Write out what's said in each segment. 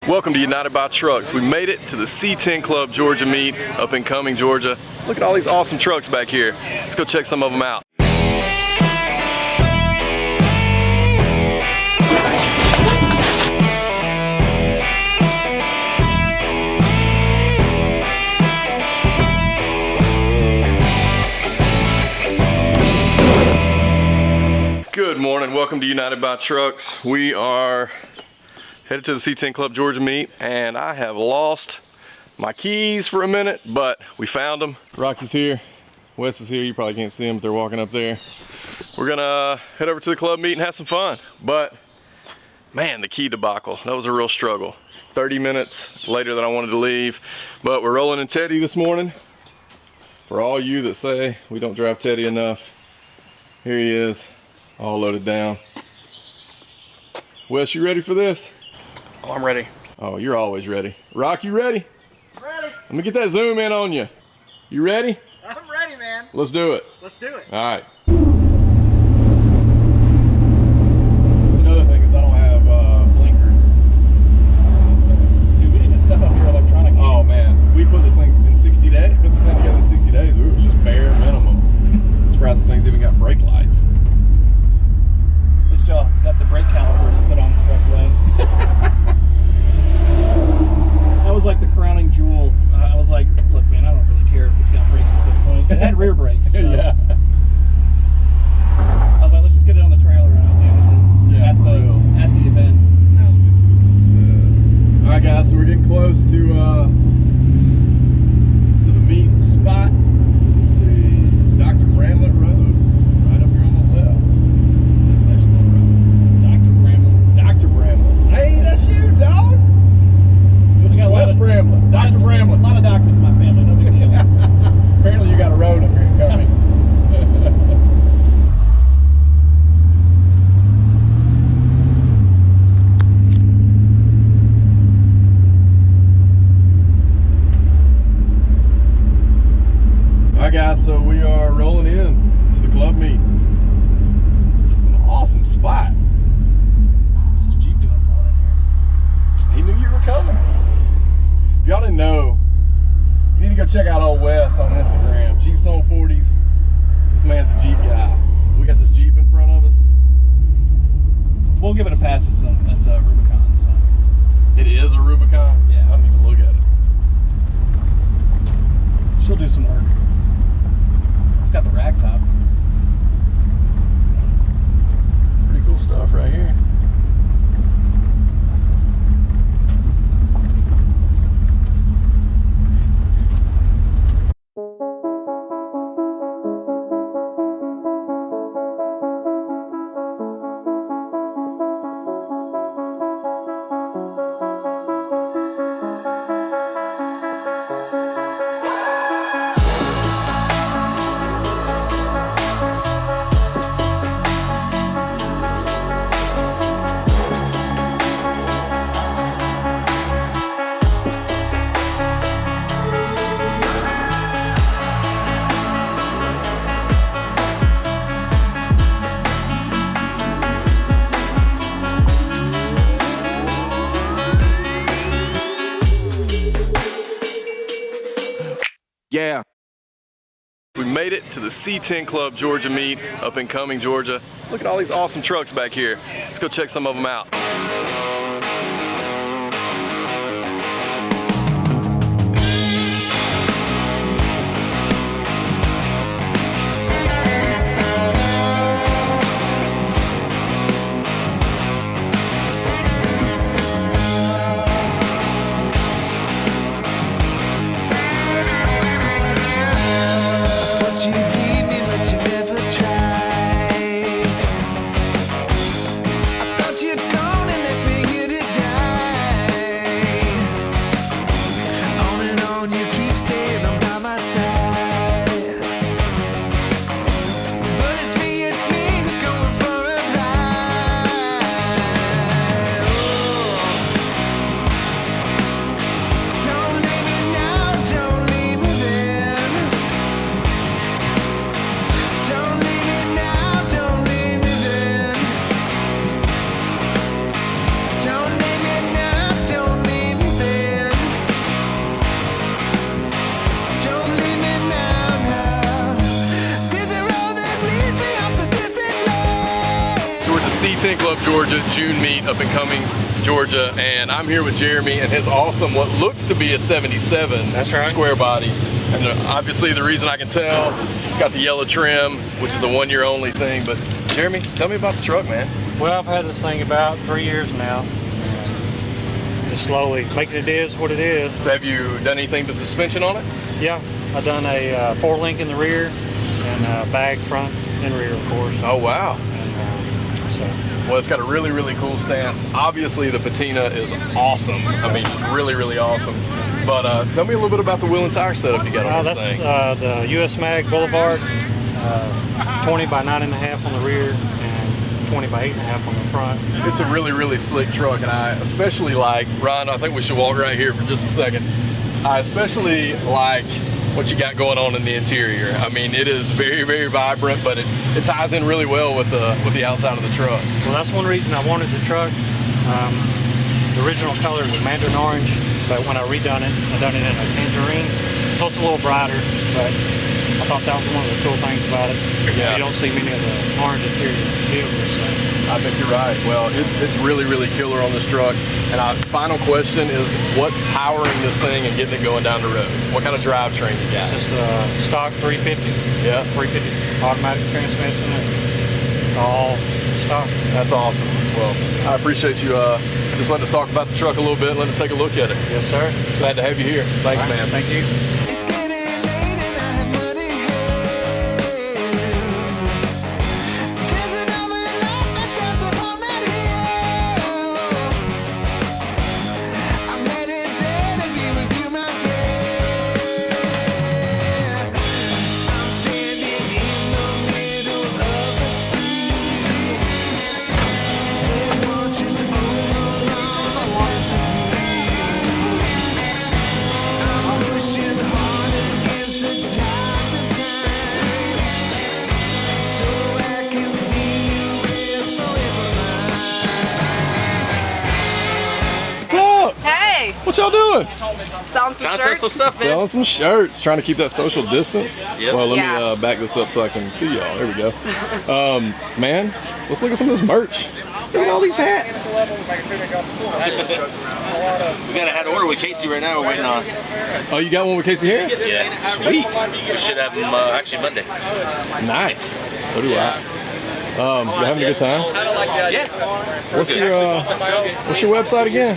Welcome to United by Trucks. We made it to the C10 Club Georgia meet up in Cumming, Georgia. Look at all these awesome trucks back here. Let's go check some of them out. Good morning, welcome to United by Trucks. We are headed to the C10 Club Georgia meet, and I have lost my keys for a minute, but we found them. Rocky's here, Wes is here, you probably can't see them, but they're walking up there. We're gonna head over to the club meet and have some fun, but man, the key debacle, that was a real struggle. 30 minutes later than I wanted to leave, but we're rolling in Teddy this morning. For all you that say we don't drive Teddy enough, here he is, all loaded down. Wes, you ready for this? Oh, I'm ready. Oh, you're always ready. Rock, you ready? I'm ready. Let me get that zoom in on you. You ready? I'm ready, man. Let's do it. Let's do it. All right. Another thing is I don't have blinkers. Dude, we need to step up your electronic. Oh man, we put this thing in 60 days. Put this thing together in 60 days. Ooh, it's just bare minimum. I'm surprised the thing's even got brake lights. At least y'all got the brake calipers put on the correct way. That was like the crowning jewel. I was like, look, man, I don't really care if it's got brakes at this point. It had rear brakes. So. Yeah. I was like, let's just get it on the trailer and I'll deal with it Yeah, for real. at the event. Now let me see what this says. All right, guys, so we're getting close to the meet spot. Let's see, Dr. Bramlett Road, right up here on the left. Destination on the right. Dr. Bramlett. Dr. Bramlett. Hey, that's you, dog. This is Wes Bramlett. Dr. A Bramlett. lot of doctors in my family, no big deal. Apparently, you got a road up here in Cumming. Alright guys, so we are rolling in to the club meet. This is an awesome spot. What's this Jeep doing pulling in here? He knew you were coming. If y'all didn't know, you need to go check out old Wes on Instagram. Jeeps on 40s. This man's a Jeep guy. We got this Jeep in front of us. We'll give it a pass. It's a Rubicon, so. It is a Rubicon? Yeah. I didn't even look at it. She'll do some work. It's got the rag top. Pretty cool stuff right here. Yeah. We made it to the C10 Club Georgia meet up in Cumming, Georgia. Look at all these awesome trucks back here. Let's go check some of them out. You leave me, but you never tried. I thought you'd gone and C10 Club Georgia June meet up in Cumming, Georgia, and I'm here with Jeremy and his awesome, what looks to be a 77 That's right. square body. And obviously the reason I can tell, it's got the yellow trim, which is a 1 year only thing. But Jeremy, tell me about the truck, man. Well, I've had this thing about 3 years now. Just slowly making it is what it is. So have you done anything to the suspension on it? Yeah, I've done a 4-link in the rear and a bag front and rear, of course. Oh, wow. And, Well, it's got a really, really cool stance. Obviously, the patina is awesome. I mean, it's really, really awesome. But tell me a little bit about the wheel and tire setup you got on this thing. That's the US Mag Boulevard, 20 by 9.5 on the rear and 20 by 8.5 on the front. It's a really, really slick truck, and I especially like, Ron, I think we should walk right here for just a second. I especially like what you got going on in the interior. I mean, it is very, very vibrant, but it ties in really well with the outside of the truck. Well, that's one reason I wanted the truck. The original color was mandarin orange, but when I redone it, I done it in a tangerine. So it's a little brighter, but I thought that was one of the cool things about it. Yeah. You don't see many of the orange interior vehicles. So. I think you're right. Well, it's really, really killer on this truck. And our final question is, what's powering this thing and getting it going down the road? What kind of drivetrain you got? It's just a stock 350. Yeah. 350 automatic transmission and all stock. That's awesome. Well, I appreciate you just letting us talk about the truck a little bit and letting us take a look at it. Yes, sir. Glad to have you here. Thanks, All right, man. Thank you. It's getting late and I have money hands. There's another light that shines upon that hill. I'm headed there to be with you, my dear. I'm standing in the middle of the sea. It washes over all the waters me. I'm pushing hard against the tides of time, so I can see you as forever mine. What's up? Hey, What y'all doing? selling some shirts. Selling some shirts, trying to keep that social distance. Well, let Yeah. me back this up so I can see y'all. There we go. Man, let's look at some of this merch. Look at all these hats. We got a hat order with Casey right now. We're waiting on. Oh, you got one with Casey Harris? Yeah. Sweet. We should have them actually Monday. Nice. So do I. You having a good time? Yeah. What's your website again?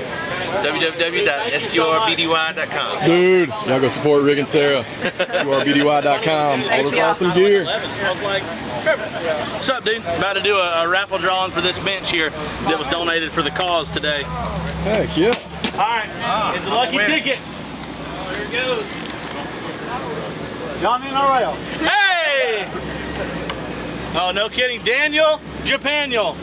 www.sqrbdy.com. Dude, y'all go support Rick and Sarah. sqrbdy.com. All this awesome gear. What's up, dude? About to do a raffle drawing for this bench here that was donated for the cause today. Heck yeah. All right, it's a lucky ticket. Here it goes. Hey! Oh, no kidding, Daniel Japaniel.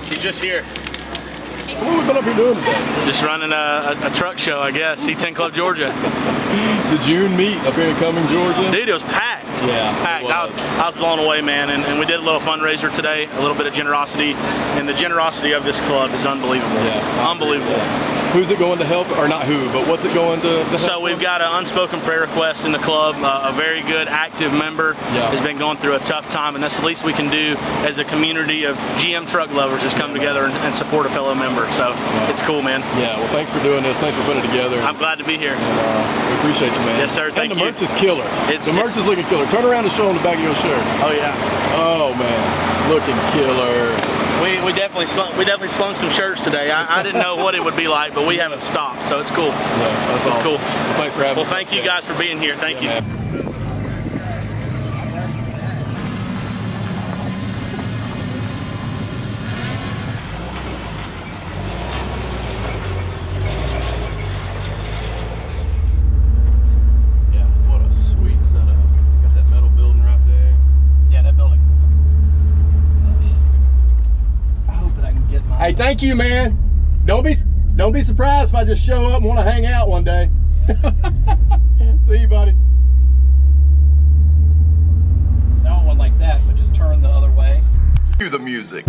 He's just here. What have we been up here doing today? Just running a truck show, I guess. C10 Club Georgia. The June meet up here in Cumming, Georgia. Dude, it was packed. Yeah, Packed. it was. I was blown away, man. And we did a little fundraiser today, a little bit of generosity. And the generosity of this club is unbelievable. Yeah, Unbelievable. Who's it going to help, or not who, but what's it going to help? So we've got an unspoken prayer request in the club. A very good, active member has been going through a tough time, and that's the least we can do as a community of GM truck lovers, is come together and support a fellow member. So it's cool, man. Yeah, well, thanks for doing this. Thanks for putting it together. I'm glad to be here. We appreciate you, man. Yes, sir. Thank and you. the merch is killer. It's- the merch is looking killer. Turn around and show them the back of your shirt. Oh yeah, Oh man, looking killer. we definitely slung some shirts today. I didn't know what it would be like, but we haven't stopped, so it's cool. Yeah, that's It's awesome. cool. Well, thanks for having Well, us. thank you guys for being here. Thank you. Man. Yeah, what a sweet setup. Got that metal building right there. Yeah, that building. I hope that I can get my. Hey, thank you, man. Don't be surprised if I just show up and want to hang out one day. See you, buddy. I want one like that, but just turn the other way. Cue the music.